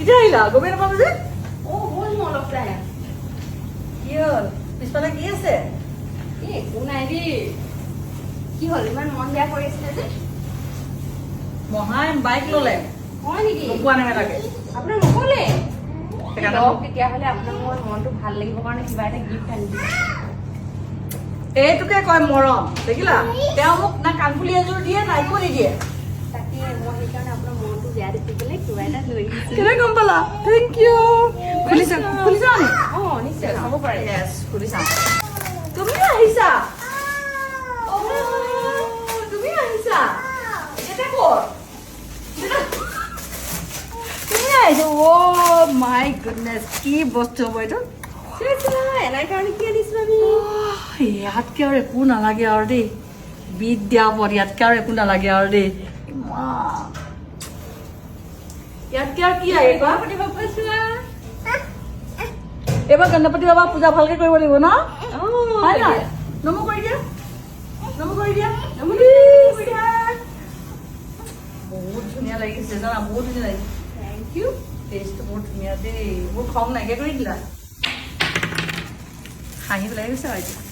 কেতিয়া আহিলা গমেই নাপালো যে হ'ল মই অলপ প্ৰায় কি হ'ল পিছফালে কি আছে একো নাই দেই কি হ'ল ইমান মন বেয়া কৰি আছিলে যে মহাই বাইক ললে হয় নেকি নোপোৱা নাই লাগে আপোনাৰ নকলে সেইকাৰণে তেতিয়াহ'লে আপোনাক মই মনটো ভাল লাগিব কাৰণে কিবা এটা গিফ্ট আনি দিম এইটোকে কয় মৰম দেখিলা তেওঁ মোক না কাণফুলি এযোৰ দিয়ে না একো নিদিয়ে তাকে মই সেইকাৰণে আপোনাৰ মনটো বেয়া দেখি পেলাই কিবা এটা লৈ আহিছোঁ কেনে গম পালা থেংক ইউ খুলিছা নি অঁ নিশ্চয় খাব পাৰে য়েছ খুলিছা তুমি আহিছা তুমি আহিছা এটা ক'ত তুমি আহিছা অ' মাই গুডনেছ কি বস্তু হ'ব এইটো এনাৰ কাৰণে কি আনিছোঁ আমি ইয়াতকৈ আৰু একো নালাগে আৰু দেই বিট দিয়া পদ ইয়াতকৈ আৰু একো নালাগে আৰু দেই ইয়াতকৈ আৰু কি লাগে কোৱা এইবাৰ গণপতি বাবা পূজা ভালকে কৰিব লাগিব ন হয় নাই নমো কৰি দিয়া বহুত ধুনীয়া লাগিছে জানা বহুত ধুনীয়া লাগিছে থেংক ইউ টেষ্টটো বহুত ধুনীয়া দেই মোৰ খং নাইকিয়া কৰি দিলা হাঁহি পেলাই গৈছে আৰু এতিয়া